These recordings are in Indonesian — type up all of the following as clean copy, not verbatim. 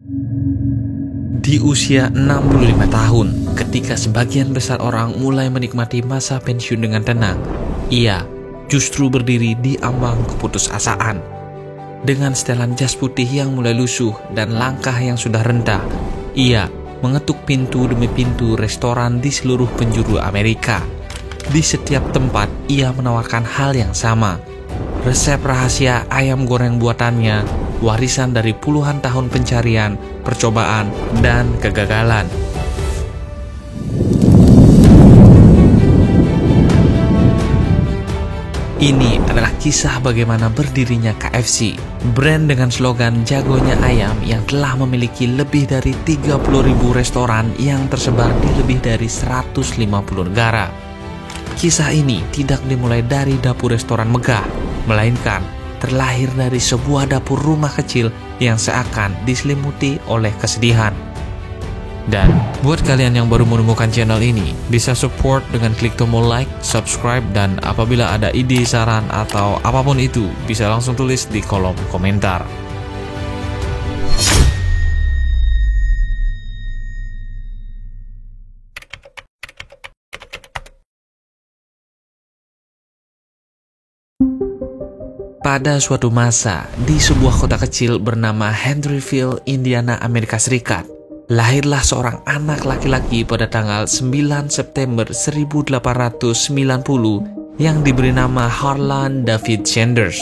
Di usia 65 tahun, ketika sebagian besar orang mulai menikmati masa pensiun dengan tenang, ia justru berdiri di ambang keputusasaan. Dengan setelan jas putih yang mulai lusuh dan langkah yang sudah rentah, ia mengetuk pintu demi pintu restoran di seluruh penjuru Amerika. Di setiap tempat, ia menawarkan hal yang sama. Resep rahasia ayam goreng buatannya, warisan dari puluhan tahun pencarian, percobaan, dan kegagalan. Ini adalah kisah bagaimana berdirinya KFC, brand dengan slogan jagonya ayam yang telah memiliki lebih dari 30.000 restoran yang tersebar di lebih dari 150 negara. Kisah ini tidak dimulai dari dapur restoran megah, melainkan terlahir dari sebuah dapur rumah kecil yang seakan diselimuti oleh kesedihan. Dan buat kalian yang baru menemukan channel ini, bisa support dengan klik tombol like, subscribe, dan apabila ada ide, saran, atau apapun itu, bisa langsung tulis di kolom komentar. Pada suatu masa, di sebuah kota kecil bernama Henryville, Indiana, Amerika Serikat, lahirlah seorang anak laki-laki pada tanggal 9 September 1890 yang diberi nama Harlan David Sanders.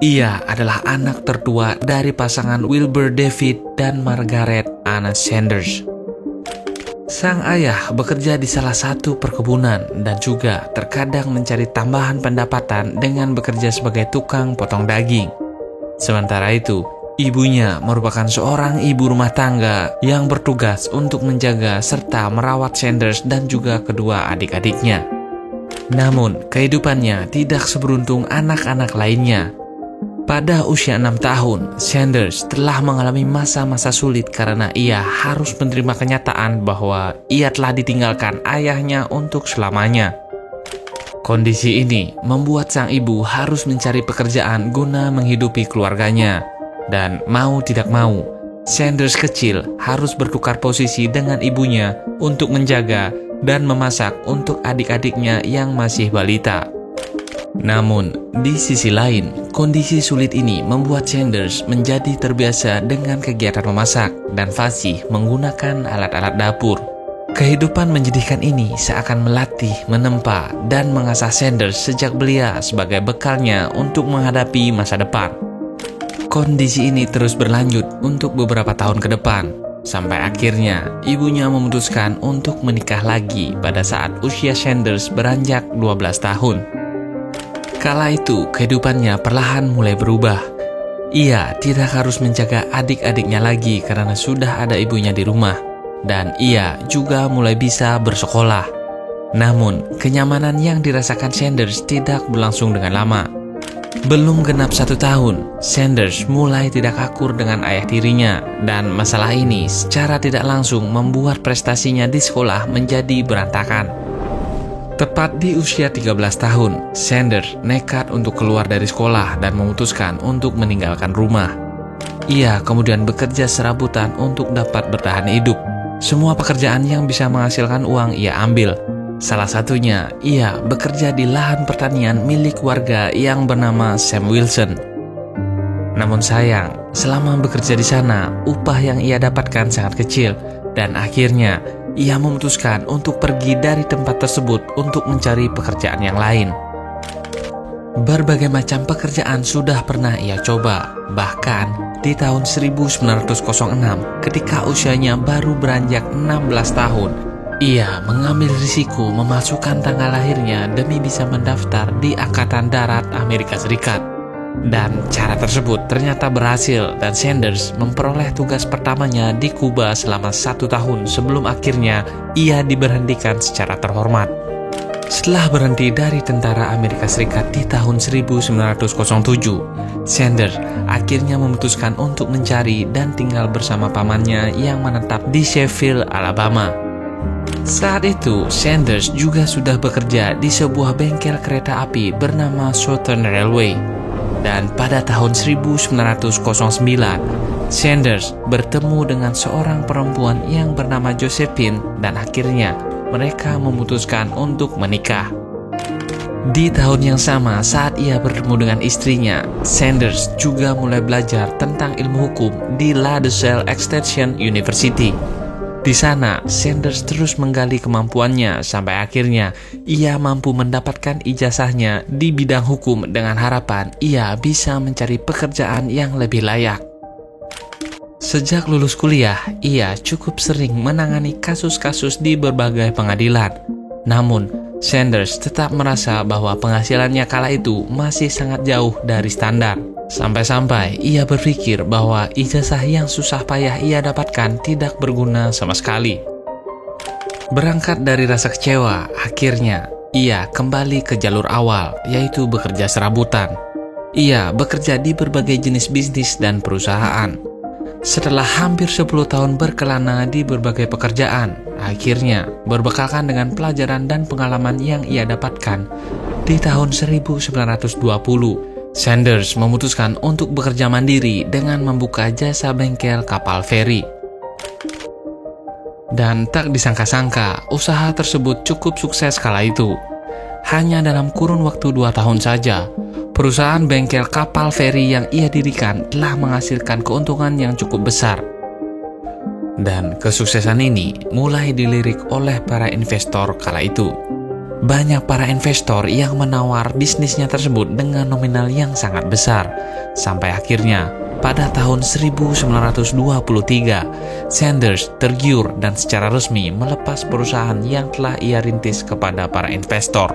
Ia adalah anak tertua dari pasangan Wilbur David dan Margaret Anna Sanders. Sang ayah bekerja di salah satu perkebunan dan juga terkadang mencari tambahan pendapatan dengan bekerja sebagai tukang potong daging. Sementara itu, ibunya merupakan seorang ibu rumah tangga yang bertugas untuk menjaga serta merawat Sanders dan juga kedua adik-adiknya. Namun, kehidupannya tidak seberuntung anak-anak lainnya. Pada usia 6 tahun, Sanders telah mengalami masa-masa sulit karena ia harus menerima kenyataan bahwa ia telah ditinggalkan ayahnya untuk selamanya. Kondisi ini membuat sang ibu harus mencari pekerjaan guna menghidupi keluarganya. Dan mau tidak mau, Sanders kecil harus bertukar posisi dengan ibunya untuk menjaga dan memasak untuk adik-adiknya yang masih balita. Namun, di sisi lain, kondisi sulit ini membuat Sanders menjadi terbiasa dengan kegiatan memasak dan fasih menggunakan alat-alat dapur. Kehidupan menjadikan ini seakan melatih, menempa, dan mengasah Sanders sejak belia sebagai bekalnya untuk menghadapi masa depan. Kondisi ini terus berlanjut untuk beberapa tahun ke depan, sampai akhirnya ibunya memutuskan untuk menikah lagi pada saat usia Sanders beranjak 12 tahun. Kala itu, kehidupannya perlahan mulai berubah. Ia tidak harus menjaga adik-adiknya lagi karena sudah ada ibunya di rumah, dan ia juga mulai bisa bersekolah. Namun, kenyamanan yang dirasakan Sanders tidak berlangsung dengan lama. Belum genap 1 tahun, Sanders mulai tidak akur dengan ayah tirinya, dan masalah ini secara tidak langsung membuat prestasinya di sekolah menjadi berantakan. Tepat di usia 13 tahun, Sanders nekat untuk keluar dari sekolah dan memutuskan untuk meninggalkan rumah. Ia kemudian bekerja serabutan untuk dapat bertahan hidup. Semua pekerjaan yang bisa menghasilkan uang ia ambil. Salah satunya, ia bekerja di lahan pertanian milik warga yang bernama Sam Wilson. Namun sayang, selama bekerja di sana, upah yang ia dapatkan sangat kecil, dan akhirnya ia memutuskan untuk pergi dari tempat tersebut untuk mencari pekerjaan yang lain. Berbagai macam pekerjaan sudah pernah ia coba, bahkan di tahun 1906 ketika usianya baru beranjak 16 tahun, ia mengambil risiko memasukkan tanggal lahirnya demi bisa mendaftar di Angkatan Darat Amerika Serikat. Dan cara tersebut ternyata berhasil dan Sanders memperoleh tugas pertamanya di Kuba selama 1 tahun sebelum akhirnya ia diberhentikan secara terhormat. Setelah berhenti dari tentara Amerika Serikat di tahun 1907, Sanders akhirnya memutuskan untuk mencari dan tinggal bersama pamannya yang menetap di Sheffield, Alabama. Saat itu, Sanders juga sudah bekerja di sebuah bengkel kereta api bernama Southern Railway. Dan pada tahun 1909, Sanders bertemu dengan seorang perempuan yang bernama Josephine dan akhirnya mereka memutuskan untuk menikah. Di tahun yang sama saat ia bertemu dengan istrinya, Sanders juga mulai belajar tentang ilmu hukum di La Salle Extension University. Di sana, Sanders terus menggali kemampuannya sampai akhirnya ia mampu mendapatkan ijazahnya di bidang hukum dengan harapan ia bisa mencari pekerjaan yang lebih layak. Sejak lulus kuliah, ia cukup sering menangani kasus-kasus di berbagai pengadilan. Namun, Sanders tetap merasa bahwa penghasilannya kala itu masih sangat jauh dari standar. Sampai-sampai ia berpikir bahwa ijazah yang susah payah ia dapatkan tidak berguna sama sekali. Berangkat dari rasa kecewa, akhirnya ia kembali ke jalur awal, yaitu bekerja serabutan. Ia bekerja di berbagai jenis bisnis dan perusahaan. Setelah hampir 10 tahun berkelana di berbagai pekerjaan, akhirnya berbekalkan dengan pelajaran dan pengalaman yang ia dapatkan, di tahun 1920, Sanders memutuskan untuk bekerja mandiri dengan membuka jasa bengkel kapal feri. Dan tak disangka-sangka, usaha tersebut cukup sukses kala itu. Hanya dalam kurun waktu 2 tahun saja, perusahaan bengkel kapal feri yang ia dirikan telah menghasilkan keuntungan yang cukup besar. Dan kesuksesan ini mulai dilirik oleh para investor kala itu. Banyak para investor yang menawar bisnisnya tersebut dengan nominal yang sangat besar. Sampai akhirnya, pada tahun 1923, Sanders tergiur dan secara resmi melepas perusahaan yang telah ia rintis kepada para investor.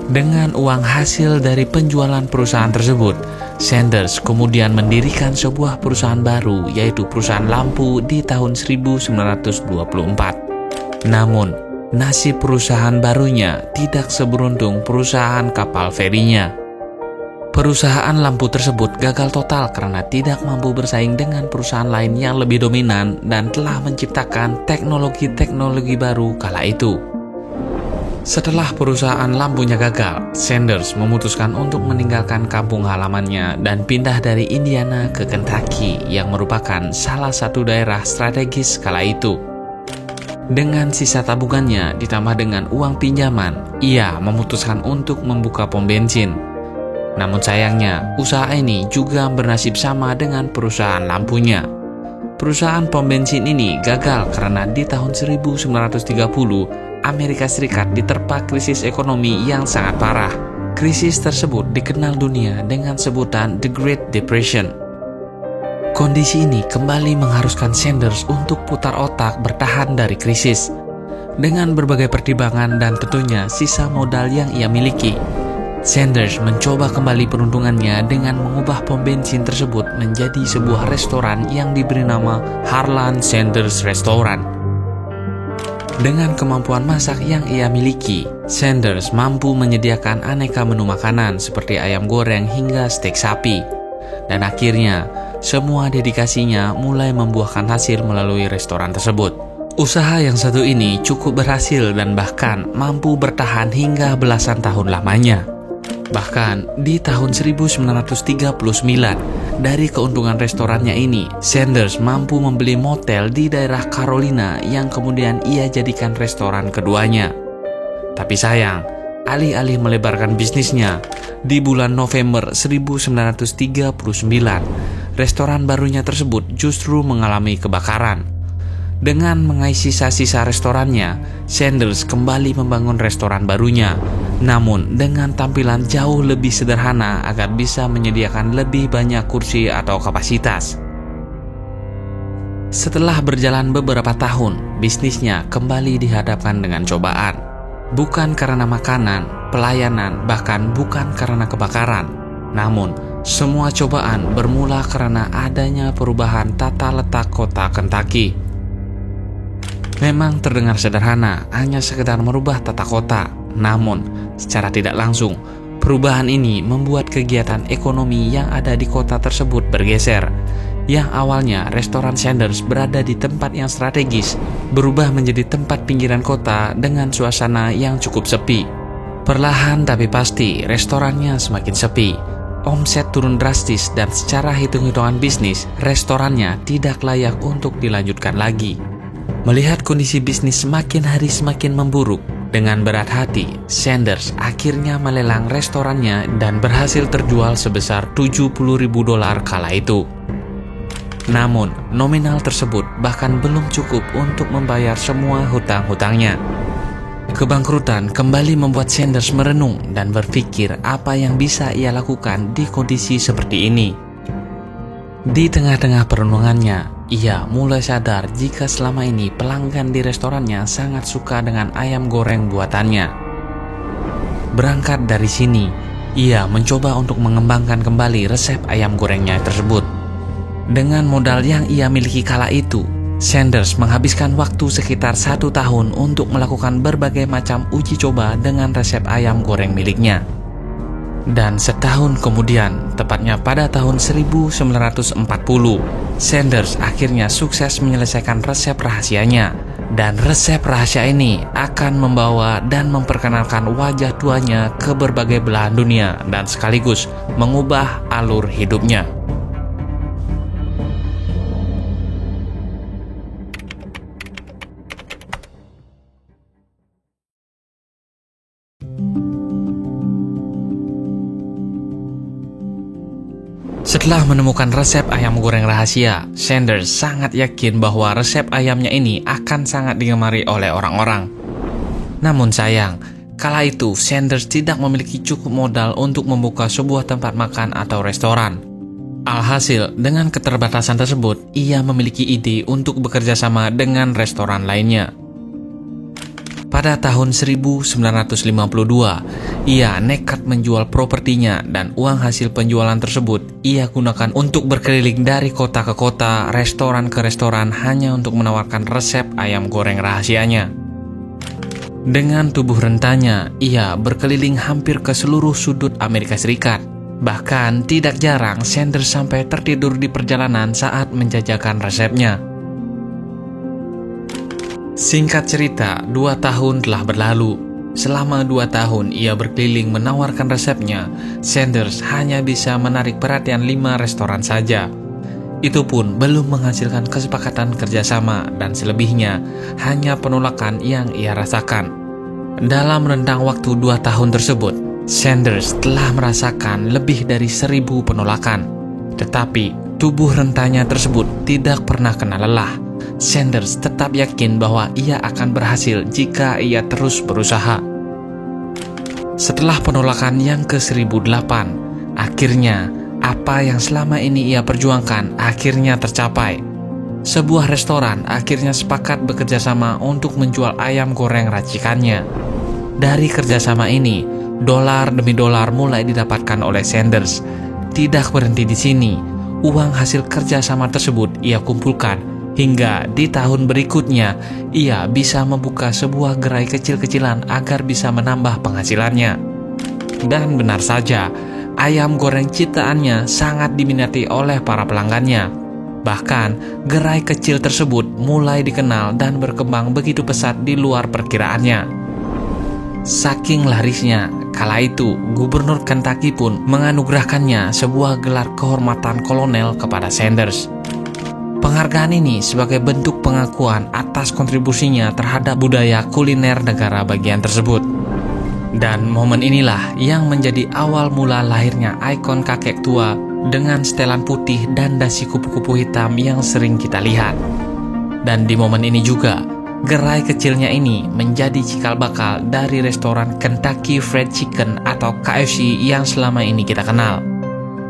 Dengan uang hasil dari penjualan perusahaan tersebut, Sanders kemudian mendirikan sebuah perusahaan baru, yaitu perusahaan lampu di tahun 1924. Namun, nasib perusahaan barunya tidak seberuntung perusahaan kapal ferinya. Perusahaan lampu tersebut gagal total karena tidak mampu bersaing dengan perusahaan lain yang lebih dominan dan telah menciptakan teknologi-teknologi baru kala itu. Setelah perusahaan lampunya gagal, Sanders memutuskan untuk meninggalkan kampung halamannya dan pindah dari Indiana ke Kentucky yang merupakan salah satu daerah strategis kala itu. Dengan sisa tabungannya ditambah dengan uang pinjaman, ia memutuskan untuk membuka pom bensin. Namun sayangnya, usaha ini juga bernasib sama dengan perusahaan lampunya. Perusahaan pom bensin ini gagal karena di tahun 1930, Amerika Serikat diterpa krisis ekonomi yang sangat parah. Krisis tersebut dikenal dunia dengan sebutan The Great Depression. Kondisi ini kembali mengharuskan Sanders untuk putar otak bertahan dari krisis. Dengan berbagai pertimbangan dan tentunya sisa modal yang ia miliki, Sanders mencoba kembali peruntungannya dengan mengubah pom bensin tersebut menjadi sebuah restoran yang diberi nama Harlan Sanders Restaurant. Dengan kemampuan masak yang ia miliki, Sanders mampu menyediakan aneka menu makanan seperti ayam goreng hingga steak sapi. Dan akhirnya, semua dedikasinya mulai membuahkan hasil melalui restoran tersebut. Usaha yang satu ini cukup berhasil dan bahkan mampu bertahan hingga belasan tahun lamanya. Bahkan di tahun 1939, dari keuntungan restorannya ini, Sanders mampu membeli motel di daerah Carolina yang kemudian ia jadikan restoran keduanya. Tapi sayang, alih-alih melebarkan bisnisnya, di bulan November 1939, restoran barunya tersebut justru mengalami kebakaran. Dengan mengais sisa-sisa restorannya, Sanders kembali membangun restoran barunya, namun dengan tampilan jauh lebih sederhana agar bisa menyediakan lebih banyak kursi atau kapasitas. Setelah berjalan beberapa tahun, bisnisnya kembali dihadapkan dengan cobaan. Bukan karena makanan, pelayanan, bahkan bukan karena kebakaran. Namun, semua cobaan bermula karena adanya perubahan tata letak kota Kentucky. Memang terdengar sederhana, hanya sekedar merubah tata kota. Namun, secara tidak langsung, perubahan ini membuat kegiatan ekonomi yang ada di kota tersebut bergeser. Yang awalnya restoran Sanders berada di tempat yang strategis, berubah menjadi tempat pinggiran kota dengan suasana yang cukup sepi. Perlahan tapi pasti, restorannya semakin sepi. omset turun drastis dan secara hitung-hitungan bisnis, restorannya tidak layak untuk dilanjutkan lagi. Melihat kondisi bisnis semakin hari semakin memburuk, dengan berat hati, Sanders akhirnya melelang restorannya dan berhasil terjual sebesar $70.000 kala itu. Namun, nominal tersebut bahkan belum cukup untuk membayar semua hutang-hutangnya. Kebangkrutan kembali membuat Sanders merenung dan berpikir apa yang bisa ia lakukan di kondisi seperti ini. Di tengah-tengah perenungannya, ia mulai sadar jika selama ini pelanggan di restorannya sangat suka dengan ayam goreng buatannya. Berangkat dari sini, ia mencoba untuk mengembangkan kembali resep ayam gorengnya tersebut. Dengan modal yang ia miliki kala itu, Sanders menghabiskan waktu sekitar 1 tahun untuk melakukan berbagai macam uji coba dengan resep ayam goreng miliknya. Dan setahun kemudian, tepatnya pada tahun 1940, Sanders akhirnya sukses menyelesaikan resep rahasianya. Dan resep rahasia ini akan membawa dan memperkenalkan wajah tuanya ke berbagai belahan dunia dan sekaligus mengubah alur hidupnya. Setelah menemukan resep ayam goreng rahasia, Sanders sangat yakin bahwa resep ayamnya ini akan sangat digemari oleh orang-orang. Namun sayang, kala itu Sanders tidak memiliki cukup modal untuk membuka sebuah tempat makan atau restoran. Alhasil, dengan keterbatasan tersebut, ia memiliki ide untuk bekerja sama dengan restoran lainnya. Pada tahun 1952, ia nekat menjual propertinya dan uang hasil penjualan tersebut ia gunakan untuk berkeliling dari kota ke kota, restoran ke restoran hanya untuk menawarkan resep ayam goreng rahasianya. Dengan tubuh rentanya, ia berkeliling hampir ke seluruh sudut Amerika Serikat. Bahkan tidak jarang Sanders sampai tertidur di perjalanan saat menjajakan resepnya. Singkat cerita, 2 tahun telah berlalu. Selama 2 tahun ia berkeliling menawarkan resepnya, Sanders hanya bisa menarik perhatian 5 restoran saja. Itu pun belum menghasilkan kesepakatan kerjasama dan selebihnya hanya penolakan yang ia rasakan. Dalam rentang waktu 2 tahun tersebut, Sanders telah merasakan lebih dari 1.000 penolakan. Tetapi tubuh rentanya tersebut tidak pernah kena lelah. Sanders tetap yakin bahwa ia akan berhasil jika ia terus berusaha. Setelah penolakan yang ke-1008, akhirnya apa yang selama ini ia perjuangkan akhirnya tercapai. Sebuah restoran akhirnya sepakat bekerja sama untuk menjual ayam goreng racikannya. Dari kerjasama ini, dolar demi dolar mulai didapatkan oleh Sanders. Tidak berhenti di sini, uang hasil kerjasama tersebut ia kumpulkan hingga di tahun berikutnya ia bisa membuka sebuah gerai kecil-kecilan agar bisa menambah penghasilannya. Dan benar saja, ayam goreng ciptaannya sangat diminati oleh para pelanggannya. Bahkan, gerai kecil tersebut mulai dikenal dan berkembang begitu pesat di luar perkiraannya. Saking larisnya, kala itu Gubernur Kentucky pun menganugerahkannya sebuah gelar kehormatan kolonel kepada Sanders. Penghargaan ini sebagai bentuk pengakuan atas kontribusinya terhadap budaya kuliner negara bagian tersebut. Dan momen inilah yang menjadi awal mula lahirnya ikon kakek tua dengan setelan putih dan dasi kupu-kupu hitam yang sering kita lihat. Dan di momen ini juga, gerai kecilnya ini menjadi cikal bakal dari restoran Kentucky Fried Chicken atau KFC yang selama ini kita kenal.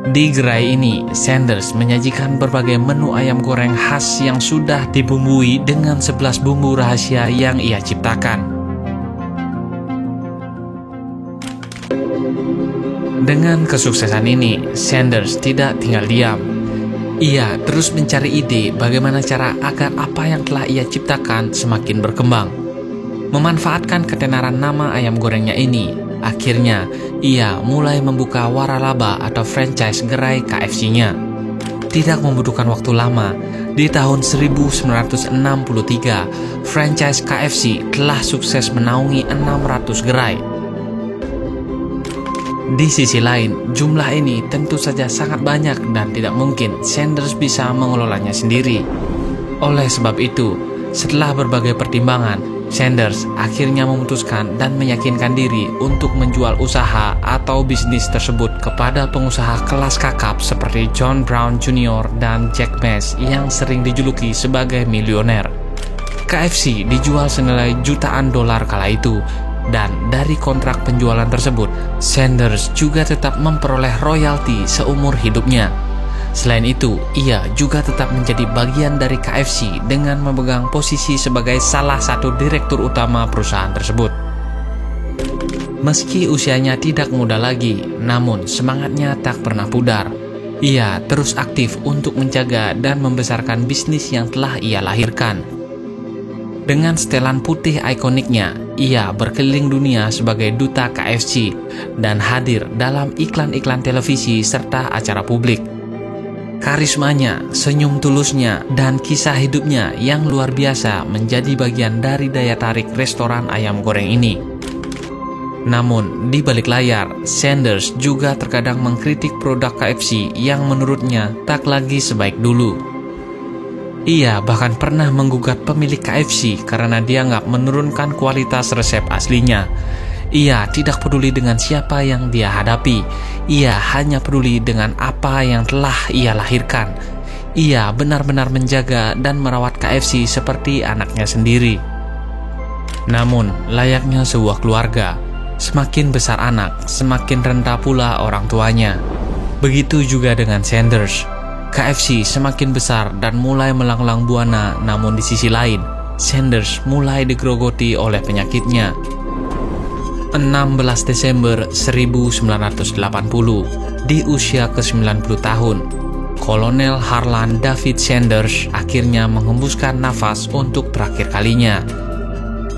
Di gerai ini, Sanders menyajikan berbagai menu ayam goreng khas yang sudah dibumbui dengan 11 bumbu rahasia yang ia ciptakan. Dengan kesuksesan ini, Sanders tidak tinggal diam. Ia terus mencari ide bagaimana cara agar apa yang telah ia ciptakan semakin berkembang. Memanfaatkan ketenaran nama ayam gorengnya ini, akhirnya ia mulai membuka waralaba atau franchise gerai KFC-nya. Tidak membutuhkan waktu lama, di tahun 1963, franchise KFC telah sukses menaungi 600 gerai. Di sisi lain, jumlah ini tentu saja sangat banyak dan tidak mungkin Sanders bisa mengelolanya sendiri. Oleh sebab itu, setelah berbagai pertimbangan, Sanders akhirnya memutuskan dan meyakinkan diri untuk menjual usaha atau bisnis tersebut kepada pengusaha kelas kakap seperti John Brown Jr. dan Jack Ma yang sering dijuluki sebagai milioner. KFC dijual senilai jutaan dolar kala itu, dan dari kontrak penjualan tersebut, Sanders juga tetap memperoleh royalti seumur hidupnya. Selain itu, ia juga tetap menjadi bagian dari KFC dengan memegang posisi sebagai salah satu direktur utama perusahaan tersebut. Meski usianya tidak muda lagi, namun semangatnya tak pernah pudar. Ia terus aktif untuk menjaga dan membesarkan bisnis yang telah ia lahirkan. Dengan setelan putih ikoniknya, ia berkeliling dunia sebagai duta KFC dan hadir dalam iklan-iklan televisi serta acara publik. Karismanya, senyum tulusnya, dan kisah hidupnya yang luar biasa menjadi bagian dari daya tarik restoran ayam goreng ini. Namun, di balik layar, Sanders juga terkadang mengkritik produk KFC yang menurutnya tak lagi sebaik dulu. Ia bahkan pernah menggugat pemilik KFC karena dianggap menurunkan kualitas resep aslinya. Ia tidak peduli dengan siapa yang dia hadapi. Ia hanya peduli dengan apa yang telah ia lahirkan. Ia benar-benar menjaga dan merawat KFC seperti anaknya sendiri. Namun, layaknya sebuah keluarga, semakin besar anak, semakin rendah pula orang tuanya. Begitu juga dengan Sanders. KFC semakin besar dan mulai melanglang buana, namun di sisi lain, Sanders mulai digerogoti oleh penyakitnya. 16 Desember 1980, di usia ke-90 tahun, Kolonel Harlan David Sanders akhirnya menghembuskan nafas untuk terakhir kalinya.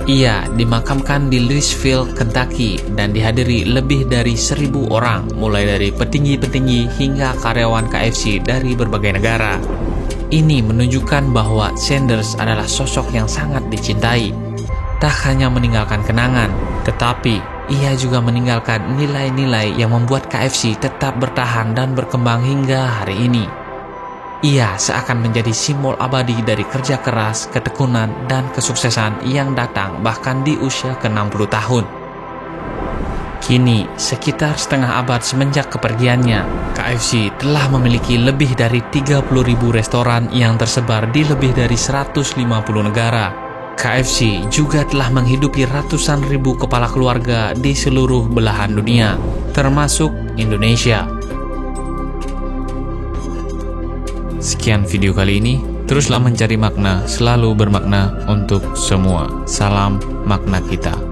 Ia dimakamkan di Louisville, Kentucky dan dihadiri lebih dari 1.000 orang, mulai dari petinggi-petinggi hingga karyawan KFC dari berbagai negara. Ini menunjukkan bahwa Sanders adalah sosok yang sangat dicintai. Tak hanya meninggalkan kenangan, tetapi ia juga meninggalkan nilai-nilai yang membuat KFC tetap bertahan dan berkembang hingga hari ini. Ia seakan menjadi simbol abadi dari kerja keras, ketekunan, dan kesuksesan yang datang bahkan di usia ke-60 tahun. Kini, sekitar setengah abad semenjak kepergiannya, KFC telah memiliki lebih dari 30.000 restoran yang tersebar di lebih dari 150 negara. KFC juga telah menghidupi ratusan ribu kepala keluarga di seluruh belahan dunia, termasuk Indonesia. Sekian video kali ini, teruslah mencari makna, selalu bermakna untuk semua. Salam makna kita.